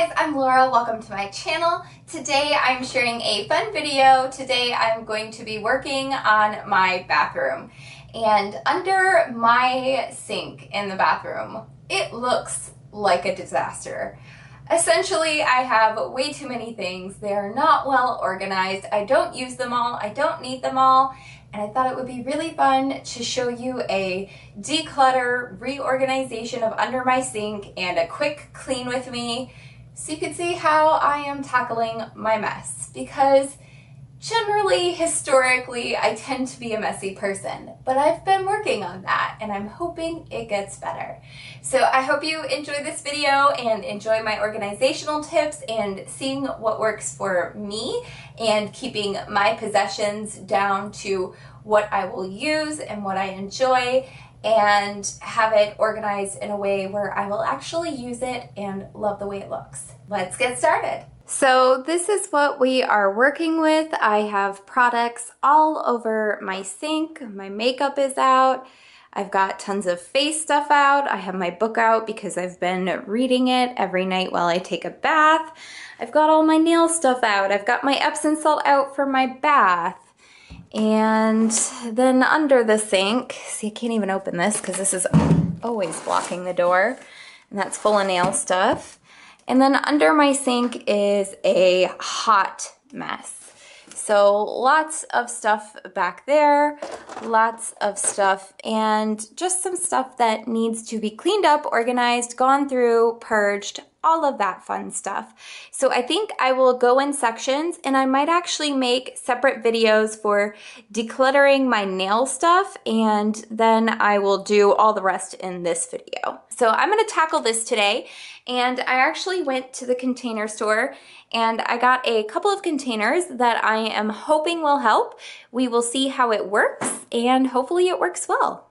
guys, I'm Laura. Welcome to my channel. Today I'm sharing a fun video. Today I'm going to be working on my bathroom. And under my sink in the bathroom, it looks like a disaster. Essentially, I have way too many things. They're not well organized. I don't use them all. I don't need them all. And I thought it would be really fun to show you a declutter, reorganization of under my sink and a quick clean with me so you can see how I am tackling my mess. Because generally, historically, I tend to be a messy person, but I've been working on that and I'm hoping it gets better. So I hope you enjoy this video and enjoy my organizational tips and seeing what works for me and keeping my possessions down to what I will use and what I enjoy, and have it organized in a way where I will actually use it and love the way it looks. Let's get started. So this is what we are working with. I have products all over my sink. My makeup is out. I've got tons of face stuff out. I have my book out because I've been reading it every night while I take a bath. I've got all my nail stuff out. I've got my Epsom salt out for my bath. And then under the sink, see, I can't even open this because this is always blocking the door, and that's full of nail stuff. And then under my sink is a hot mess. So lots of stuff back there, lots of stuff, and just some stuff that needs to be cleaned up, organized, gone through, purged, all of that fun stuff. So I think I will go in sections, and I might actually make separate videos for decluttering my nail stuff, and then I will do all the rest in this video. So I'm gonna tackle this today, and I actually went to the container store and I got a couple of containers that I am hoping will help. We will see how it works, and hopefully it works well.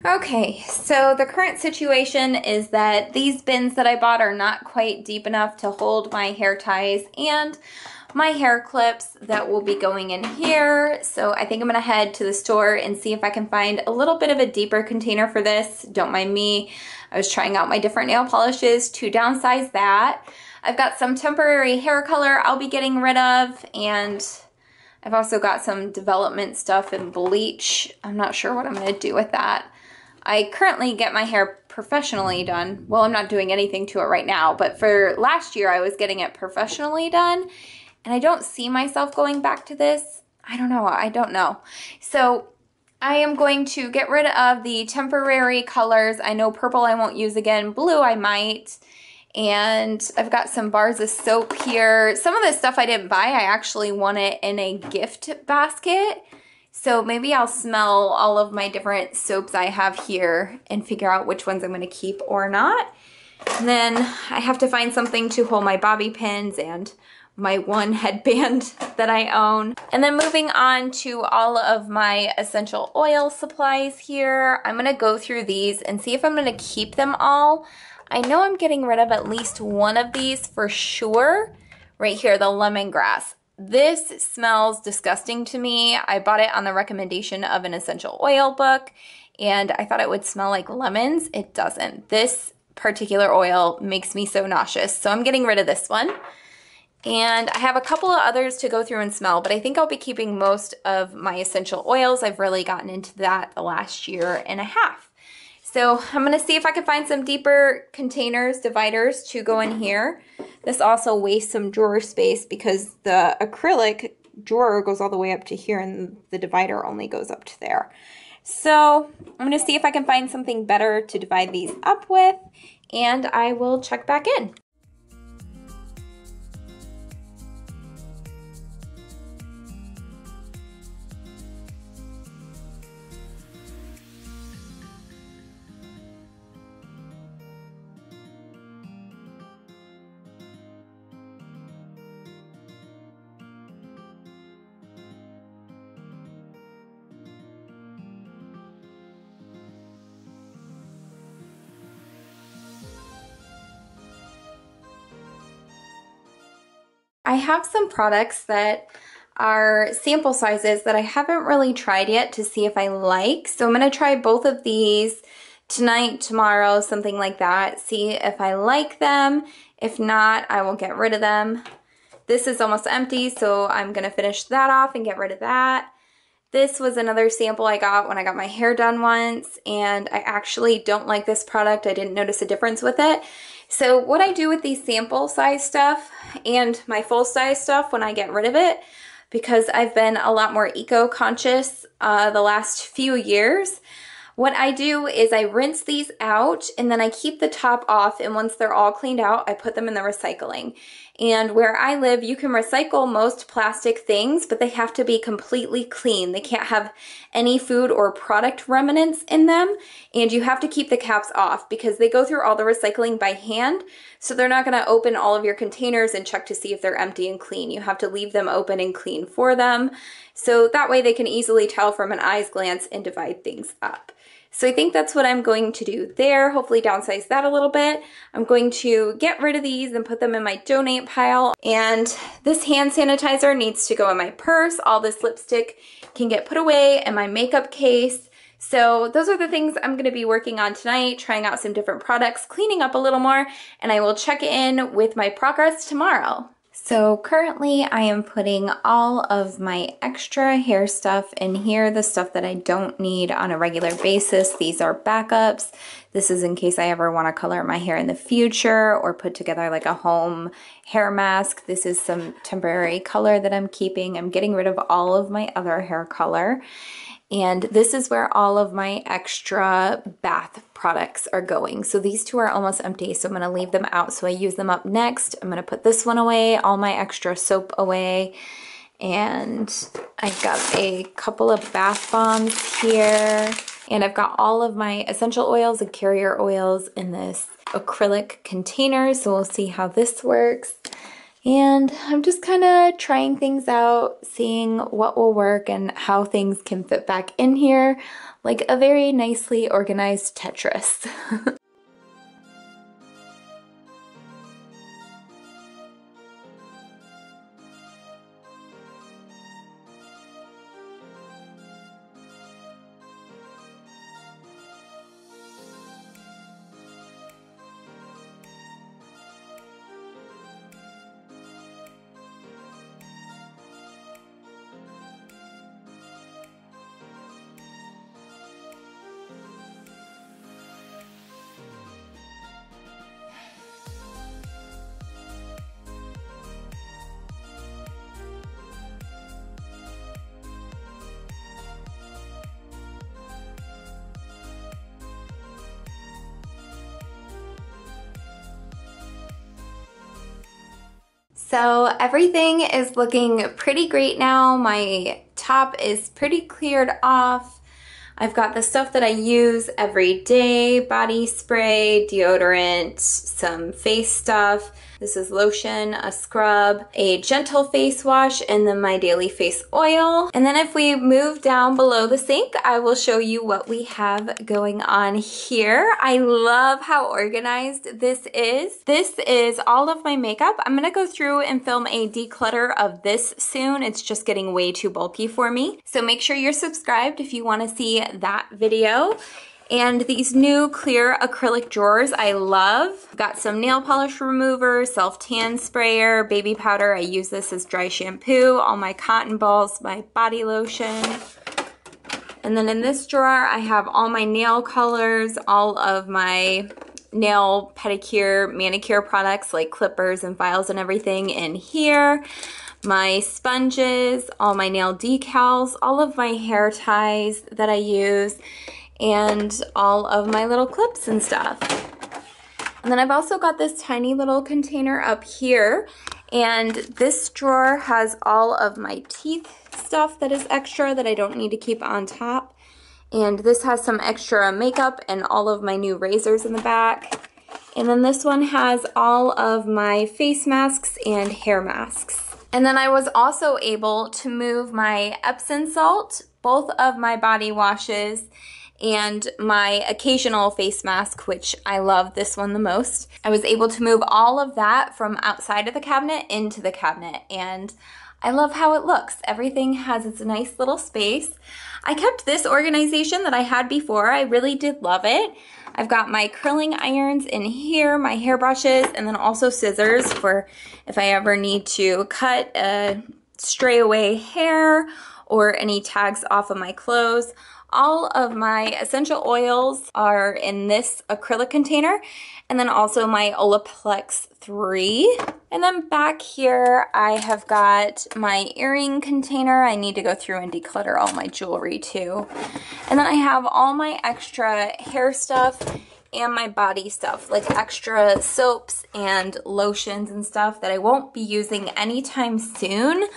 Okay, so the current situation is that these bins that I bought are not quite deep enough to hold my hair ties and my hair clips that will be going in here. So I think I'm gonna head to the store and see if I can find a little bit of a deeper container for this. Don't mind me. I was trying out my different nail polishes to downsize that. I've got some temporary hair color I'll be getting rid of, and I've also got some development stuff in bleach. I'm not sure what I'm gonna do with that. I currently get my hair professionally done. Well, I'm not doing anything to it right now, but for last year I was getting it professionally done, and I don't see myself going back to this. I don't know. So I am going to get rid of the temporary colors. I know purple I won't use again, blue I might. And I've got some bars of soap here. Some of this stuff I didn't buy, I actually won it in a gift basket. So maybe I'll smell all of my different soaps I have here and figure out which ones I'm gonna keep or not. And then I have to find something to hold my bobby pins and my one headband that I own. And then moving on to all of my essential oil supplies here. I'm gonna go through these and see if I'm gonna keep them all. I know I'm getting rid of at least one of these for sure. Right here, the lemongrass. This smells disgusting to me. I bought it on the recommendation of an essential oil book, and I thought it would smell like lemons. It doesn't. This particular oil makes me so nauseous, so I'm getting rid of this one. And I have a couple of others to go through and smell, but I think I'll be keeping most of my essential oils. I've really gotten into that the last year and a half. So I'm gonna see if I can find some deeper containers, dividers to go in here. This also wastes some drawer space because the acrylic drawer goes all the way up to here and the divider only goes up to there. So I'm gonna see if I can find something better to divide these up with, and I will check back in. I have some products that are sample sizes that I haven't really tried yet to see if I like. So I'm gonna try both of these tonight, tomorrow, something like that, see if I like them. If not, I will get rid of them. This is almost empty, so I'm gonna finish that off and get rid of that. This was another sample I got when I got my hair done once, and I actually don't like this product. I didn't notice a difference with it. So what I do with these sample size stuff and my full size stuff when I get rid of it, because I've been a lot more eco-conscious the last few years, what I do is I rinse these out and then I keep the top off, and once they're all cleaned out, I put them in the recycling. And where I live, you can recycle most plastic things, but they have to be completely clean. They can't have any food or product remnants in them, and you have to keep the caps off because they go through all the recycling by hand, so they're not gonna open all of your containers and check to see if they're empty and clean. You have to leave them open and clean for them, so that way they can easily tell from an eye's glance and divide things up. So I think that's what I'm going to do there, hopefully downsize that a little bit. I'm going to get rid of these and put them in my donate pile. And this hand sanitizer needs to go in my purse. All this lipstick can get put away in my makeup case. So those are the things I'm gonna be working on tonight, trying out some different products, cleaning up a little more, and I will check in with my progress tomorrow. So currently I am putting all of my extra hair stuff in here, the stuff that I don't need on a regular basis. These are backups. This is in case I ever want to color my hair in the future or put together like a home hair mask. This is some temporary color that I'm keeping. I'm getting rid of all of my other hair color. And this is where all of my extra bath products are going. So these two are almost empty, so I'm gonna leave them out so I use them up next. I'm gonna put this one away, all my extra soap away, and I've got a couple of bath bombs here, and I've got all of my essential oils and carrier oils in this acrylic container, so we'll see how this works. And I'm just kind of trying things out, seeing what will work and how things can fit back in here, like a very nicely organized Tetris. So everything is looking pretty great now. My top is pretty cleared off. I've got the stuff that I use every day, body spray, deodorant, some face stuff. This is lotion, a scrub, a gentle face wash, and then my daily face oil. And then if we move down below the sink, I will show you what we have going on here. I love how organized this is. This is all of my makeup. I'm gonna go through and film a declutter of this soon. It's just getting way too bulky for me. So make sure you're subscribed if you wanna see that video. And these new clear acrylic drawers I love. Got some nail polish remover, self-tan sprayer, baby powder. I use this as dry shampoo, all my cotton balls, my body lotion. And then in this drawer, I have all my nail colors, all of my nail, pedicure, manicure products like clippers and files and everything in here. My sponges, all my nail decals, all of my hair ties that I use, and all of my little clips and stuff. And then I've also got this tiny little container up here, and this drawer has all of my teeth stuff that is extra that I don't need to keep on top. And this has some extra makeup and all of my new razors in the back. And then this one has all of my face masks and hair masks. And then I was also able to move my Epsom salt, both of my body washes, and my occasional face mask, which I love this one the most. I was able to move all of that from outside of the cabinet into the cabinet, and I love how it looks. Everything has its nice little space. I kept this organization that I had before. I really did love it. I've got my curling irons in here, my hairbrushes, and then also scissors for if I ever need to cut a stray away hair or any tags off of my clothes. All of my essential oils are in this acrylic container, and then also my Olaplex 3. And then back here, I have got my earring container. I need to go through and declutter all my jewelry too. And then I have all my extra hair stuff and my body stuff, like extra soaps and lotions and stuff that I won't be using anytime soon.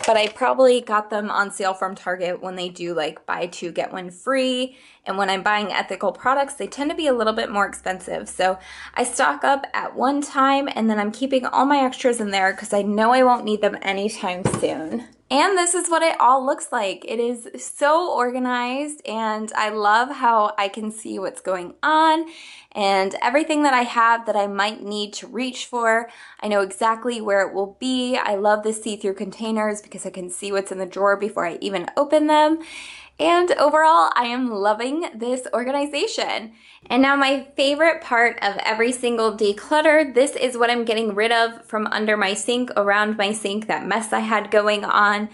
But I probably got them on sale from Target when they do like buy two, get one free. And when I'm buying ethical products, they tend to be a little bit more expensive. So I stock up at one time, and then I'm keeping all my extras in there because I know I won't need them anytime soon. And this is what it all looks like. It is so organized, and I love how I can see what's going on and everything that I have that I might need to reach for. I know exactly where it will be. I love the see-through containers because I can see what's in the drawer before I even open them. And overall, I am loving this organization. And now my favorite part of every single declutter, this is what I'm getting rid of from under my sink, around my sink, that mess I had going on.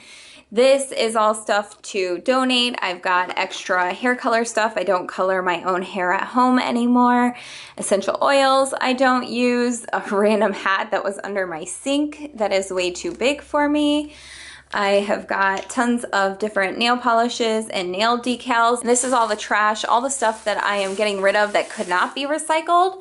This is all stuff to donate. I've got extra hair color stuff. I don't color my own hair at home anymore. Essential oils I don't use. A random hat that was under my sink that is way too big for me. I have got tons of different nail polishes and nail decals. And this is all the trash, all the stuff that I am getting rid of that could not be recycled.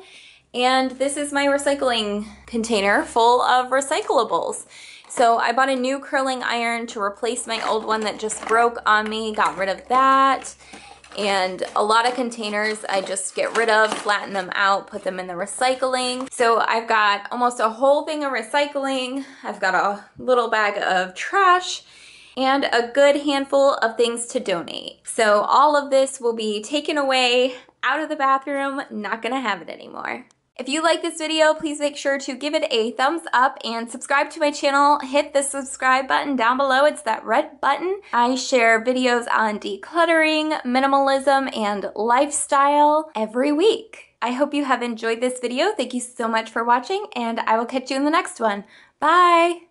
And this is my recycling container full of recyclables. So I bought a new curling iron to replace my old one that just broke on me, got rid of that. And a lot of containers I just get rid of, flatten them out, put them in the recycling. So I've got almost a whole thing of recycling. I've got a little bag of trash and a good handful of things to donate. So all of this will be taken away out of the bathroom, not gonna have it anymore. If you like this video, please make sure to give it a thumbs up and subscribe to my channel. Hit the subscribe button down below. It's that red button. I share videos on decluttering, minimalism, and lifestyle every week. I hope you have enjoyed this video. Thank you so much for watching, and I will catch you in the next one. Bye!